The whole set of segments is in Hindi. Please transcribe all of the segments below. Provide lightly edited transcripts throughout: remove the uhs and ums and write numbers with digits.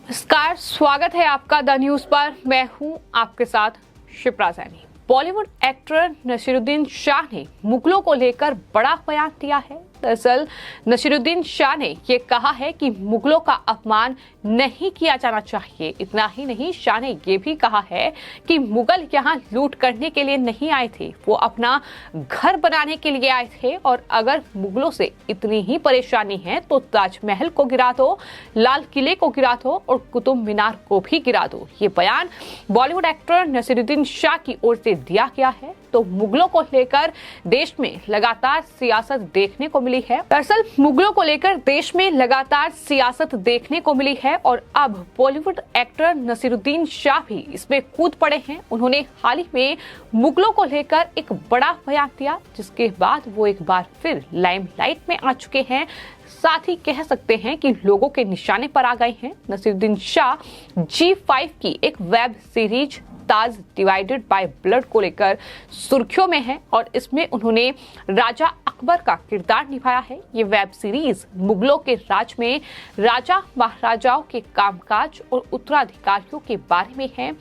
नमस्कार, स्वागत है आपका द न्यूज पर। मैं हूं आपके साथ शिप्रा सैनी। बॉलीवुड एक्टर नसीरुद्दीन शाह ने मुगलों को लेकर बड़ा बयान दिया है। दरअसल नसीरुद्दीन शाह ने ये कहा है कि मुगलों का अपमान नहीं किया जाना चाहिए। इतना ही नहीं, शाह ने ये भी कहा है कि मुगल यहाँ लूट करने के लिए नहीं आए थे, वो अपना घर बनाने के लिए आए थे। और अगर मुगलों से इतनी ही परेशानी है तो ताजमहल को गिरा दो, लाल किले को गिरा दो और कुतुब मीनार को भी गिरा दो। ये बयान बॉलीवुड एक्टर नसीरुद्दीन शाह की ओर से दिया गया है। तो मुगलों को लेकर देश में लगातार सियासत देखने को मिली है। दरअसल मुगलों को लेकर देश में लगातार सियासत देखने को मिली है और अब बॉलीवुड एक्टर नसीरुद्दीन शाह भी इसमें कूद पड़े हैं। उन्होंने हाल ही में मुगलों को लेकर एक बड़ा बयान दिया, जिसके बाद वो एक बार फिर लाइमलाइट में आ चुके हैं। साथ ही कह सकते हैं कि लोगों के निशाने पर आ गए हैं। नसीरुद्दीन शाह G5 की एक web series Taj divided by blood को लेकर सुर्खियों में है और इसमें उन्होंने राजा अकबर का किरदार निभाया है। ये वेब सीरीज मुगलों के राज में राजा महाराजाओं के कामकाज और उत्तराधिकारियों के बारे में है।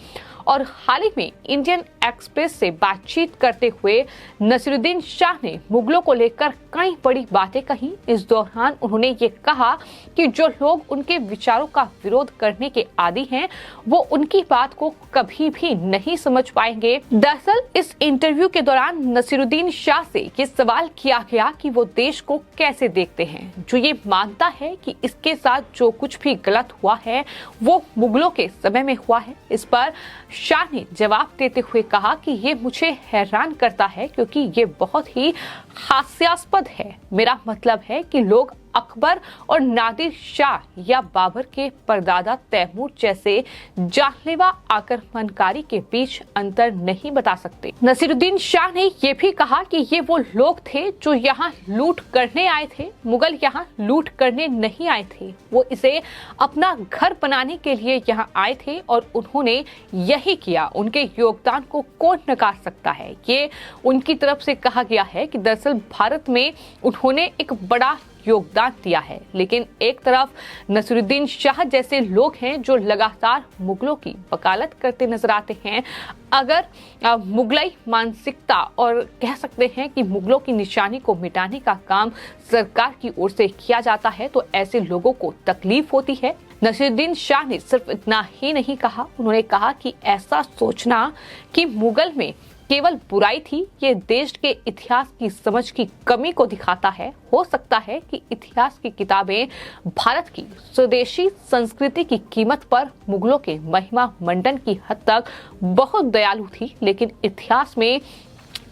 और हाल ही में इंडियन एक्सप्रेस से बातचीत करते हुए नसीरुद्दीन शाह ने मुगलों को लेकर कई बड़ी बातें कही। इस दौरान उन्होंने ये कहा कि जो लोग उनके विचारों का विरोध करने के आदी हैं, वो उनकी बात को कभी भी नहीं समझ पाएंगे। दरअसल इस इंटरव्यू के दौरान नसीरुद्दीन शाह से ये सवाल किया गया कि वो देश को कैसे देखते हैं, जो ये मानता है कि इसके साथ जो कुछ भी गलत हुआ है वो मुगलों के समय में हुआ है। इस पर शाह ने जवाब देते हुए कहा कि ये मुझे हैरान करता है क्योंकि ये बहुत ही हास्यास्पद है। मेरा मतलब है कि लोग अकबर और नादिर शाह या बाबर के परदादा तैमूर जैसे जानलेवा आक्रमणकारी के बीच अंतर नहीं बता सकते। नसीरुद्दीन शाह ने यह भी कहा कि ये वो लोग थे जो यहाँ लूट करने आए थे। मुगल यहाँ लूट करने नहीं आए थे, वो इसे अपना घर बनाने के लिए यहाँ आए थे और उन्होंने यही किया। उनके योगदान को कौन नकार सकता है। ये उनकी तरफ से कहा गया है कि दरअसल भारत में उन्होंने एक बड़ा योगदान दिया है। लेकिन एक तरफ नसीरुद्दीन शाह जैसे लोग हैं जो लगातार मुगलों की वकालत करते नजर आते हैं। अगर मुगलाई मानसिकता और कह सकते हैं कि मुगलों की निशानी को मिटाने का काम सरकार की ओर से किया जाता है तो ऐसे लोगों को तकलीफ होती है। नसीरुद्दीन शाह ने सिर्फ इतना ही नहीं कहा, उन्होंने कहा कि ऐसा सोचना कि मुगल में केवल बुराई थी, ये देश के इतिहास की समझ की कमी को दिखाता है। हो सकता है कि इतिहास की किताबें भारत की स्वदेशी संस्कृति की कीमत पर मुगलों के महिमा मंडन की हद तक बहुत दयालु थी, लेकिन इतिहास में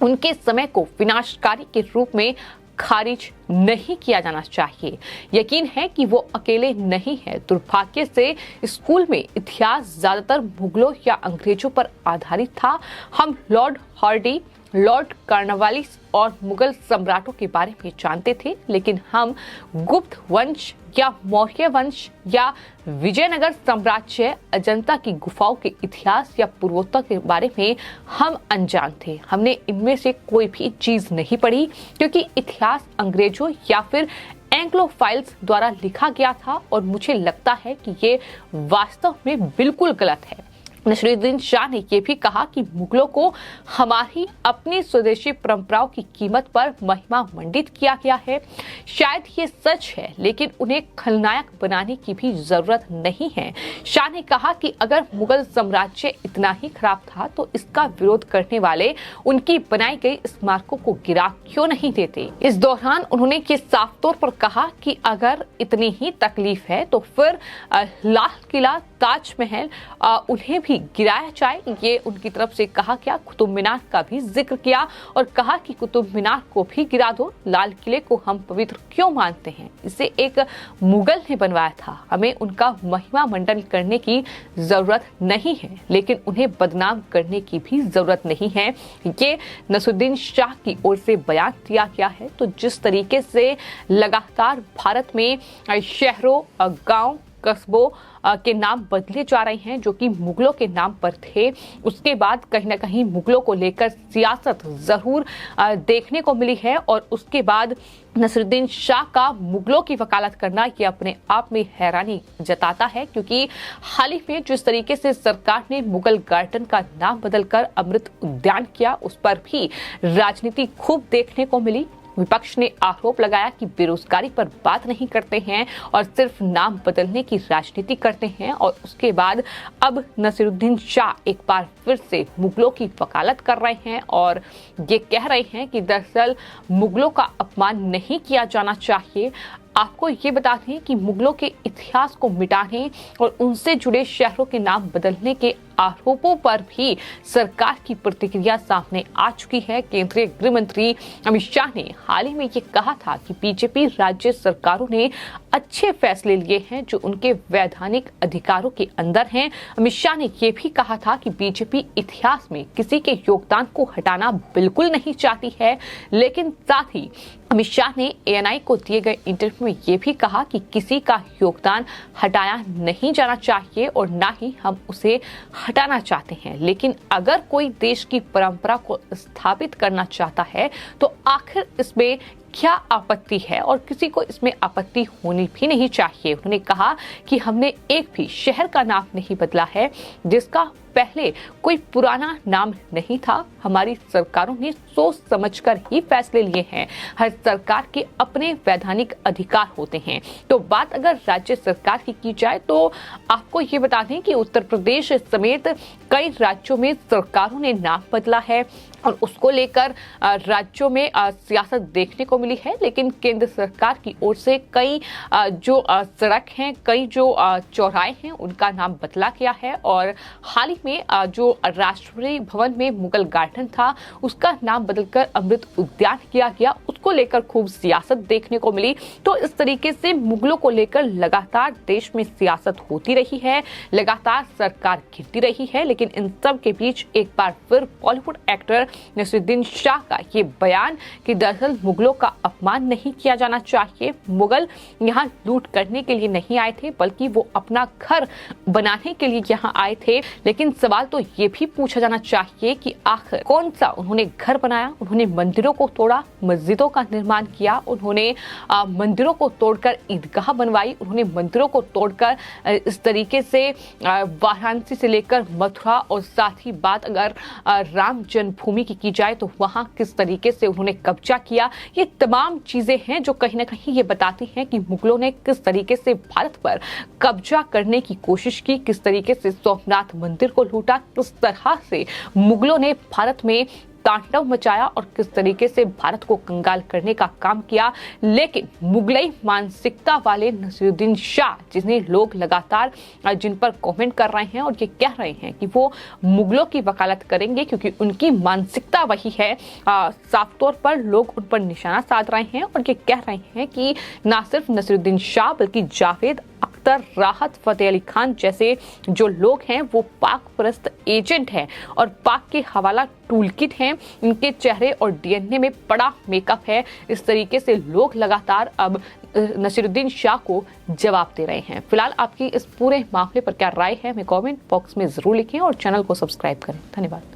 उनके समय को विनाशकारी के रूप में खारिज नहीं किया जाना चाहिए। यकीन है कि वो अकेले नहीं है। दुर्भाग्य से स्कूल में इतिहास ज्यादातर मुगलों या अंग्रेजों पर आधारित था। हम लॉर्ड हार्डी, लॉर्ड कॉर्नवालिस और मुगल सम्राटों के बारे में जानते थे, लेकिन हम गुप्त वंश या मौर्य वंश या विजयनगर साम्राज्य, अजंता की गुफाओं के इतिहास या पूर्वोत्तर के बारे में हम अनजान थे। हमने इनमें से कोई भी चीज नहीं पढ़ी क्योंकि इतिहास अंग्रेजों या फिर एंग्लोफाइल्स द्वारा लिखा गया था और मुझे लगता है कि ये वास्तव में बिल्कुल गलत है। नसीरुद्दीन शाह ने यह भी कहा कि मुगलों को हमारी अपनी स्वदेशी परंपराओं की कीमत पर महिमा मंडित किया गया है। शायद ये सच है, लेकिन उन्हें खलनायक बनाने की भी जरूरत नहीं है। शाह ने कहा कि अगर मुगल साम्राज्य इतना ही खराब था तो इसका विरोध करने वाले उनकी बनाई गई स्मारकों को गिरा क्यों नहीं देते। इस दौरान उन्होंने ये साफ तौर पर कहा कि अगर इतनी ही तकलीफ है तो फिर लाल किला, ताजमहल उन्हें भी गिराया जाए। ये उनकी तरफ से कहा गया। कुतुब मीनार का भी जिक्र किया और कहा कि कुतुब मीनार को भी गिरा दो। लाल किले को हम पवित्र क्यों मानते हैं? इसे एक मुगल ने बनवाया था। हमें उनका महिमा मंडन करने की जरूरत नहीं है, लेकिन उन्हें बदनाम करने की भी जरूरत नहीं है। ये नसीरुद्दीन शाह की ओर से बयान दिया गया है। तो जिस तरीके से लगातार भारत में शहरों, गांव, कस्बों के नाम बदले जा रहे हैं जो कि मुगलों के नाम पर थे। उसके बाद कहीं ना कहीं मुगलों को लेकर सियासत जरूर देखने को मिली है और उसके बाद नसीरुद्दीन शाह का मुगलों की वकालत करना ये अपने आप में हैरानी जताता है, क्योंकि हाल ही में जिस तरीके से सरकार ने मुगल गार्डन का नाम बदलकर अमृत उद्यान किया, उस पर भी राजनीति खूब देखने को मिली। विपक्ष ने आरोप लगाया कि बेरोजगारी पर बात नहीं करते हैं और सिर्फ नाम बदलने की राजनीति करते हैं, और उसके बाद अब नसीरुद्दीन शाह एक बार फिर से मुगलों की वकालत कर रहे हैं और ये कह रहे हैं कि दरअसल मुगलों का अपमान नहीं किया जाना चाहिए। आपको ये बता दें कि मुगलों के इतिहास को मिटाने और उनसे जुड़े शहरों के नाम बदलने के आरोपों पर भी सरकार की प्रतिक्रिया सामने आ चुकी है। केंद्रीय गृह मंत्री अमित शाह ने हाल ही में ये कहा था कि बीजेपी राज्य सरकारों ने अच्छे फैसले लिए हैं जो उनके वैधानिक अधिकारों के अंदर हैं। अमित शाह ने ये भी कहा था कि बीजेपी इतिहास में किसी के योगदान को हटाना बिल्कुल नहीं चाहती है, लेकिन साथ ही अमित शाह ने एएनआई को दिए गए इंटरव्यू में ये भी कहा कि किसी का योगदान हटाया नहीं जाना चाहिए और ना ही हम उसे हटाना चाहते हैं, लेकिन अगर कोई देश की परंपरा को स्थापित करना चाहता है तो आखिर इसमें क्या आपत्ति है, और किसी को इसमें आपत्ति होनी भी नहीं चाहिए। उन्होंने कहा कि हमने एक भी शहर का नाम नहीं बदला है जिसका पहले कोई पुराना नाम नहीं था। हमारी सरकारों ने सोच समझकर ही फैसले लिए हैं। हर सरकार के अपने वैधानिक अधिकार होते हैं। तो बात अगर राज्य सरकार की जाए तो आपको ये बता दें कि उत्तर प्रदेश समेत कई राज्यों में सरकारों ने नाम बदला है और उसको लेकर राज्यों में सियासत देखने को मिली है, लेकिन केंद्र सरकार की ओर से कई जो सड़क हैं, कई जो चौराहे हैं, उनका नाम बदला गया है। और हाल ही में जो राष्ट्रपति भवन में मुगल गार्डन था उसका नाम बदलकर अमृत उद्यान किया गया, उसको लेकर खूब सियासत देखने को मिली। तो इस तरीके से मुगलों को लेकर लगातार देश में सियासत होती रही है, लगातार सरकार गिरती रही है, लेकिन इन सब के बीच एक बार फिर बॉलीवुड एक्टर नसीरुद्दीन शाह का ये बयान कि दरअसल मुगलों का अपमान नहीं किया जाना चाहिए, मुगल यहाँ लूट करने के लिए नहीं आए थे बल्कि वो अपना घर बनाने के लिए यहाँ आए थे। लेकिन सवाल तो ये भी पूछा जाना चाहिए कि आखिर कौन सा उन्होंने घर बनाया? उन्होंने मंदिरों को तोड़ा, मस्जिदों का निर्माण किया, उन्होंने मंदिरों को तोड़कर ईदगाह बनवाई, उन्होंने मंदिरों को तोड़कर इस तरीके से वाराणसी से लेकर मथुरा और साथ ही बात अगर राम जन्मभूमि की जाए तो वहां किस तरीके से उन्होंने कब्जा किया। ये तमाम चीजें हैं जो कहीं ना कहीं ये बताती हैं कि मुगलों ने किस तरीके से भारत पर कब्जा करने की कोशिश की, किस तरीके से सोमनाथ मंदिर को लूटा, किस तरह से मुगलों ने भारत में तांडव मचाया और किस तरीके से भारत को कंगाल करने का काम किया। लेकिन मुगलई मानसिकता वाले नसीरुद्दीन शाह, जिन्हें लोग लगातार जिन पर कमेंट कर रहे हैं और ये कह रहे हैं कि वो मुगलों की वकालत करेंगे क्योंकि उनकी मानसिकता वही है, साफ तौर पर लोग उन पर निशाना साध रहे हैं और ये कह रहे हैं कि ना सिर्फ नसीरुद्दीन शाह बल्कि जावेद अख्तर, राहत फतेह अली खान जैसे जो लोग हैं वो पाक परस्त एजेंट हैं और पाक के हवाला टूलकिट हैं। इनके चेहरे और डीएनए में बड़ा मेकअप है। इस तरीके से लोग लगातार अब नसीरुद्दीन शाह को जवाब दे रहे हैं। फिलहाल आपकी इस पूरे मामले पर क्या राय है हमें कमेंट बॉक्स में जरूर लिखें और चैनल को सब्सक्राइब करें। धन्यवाद।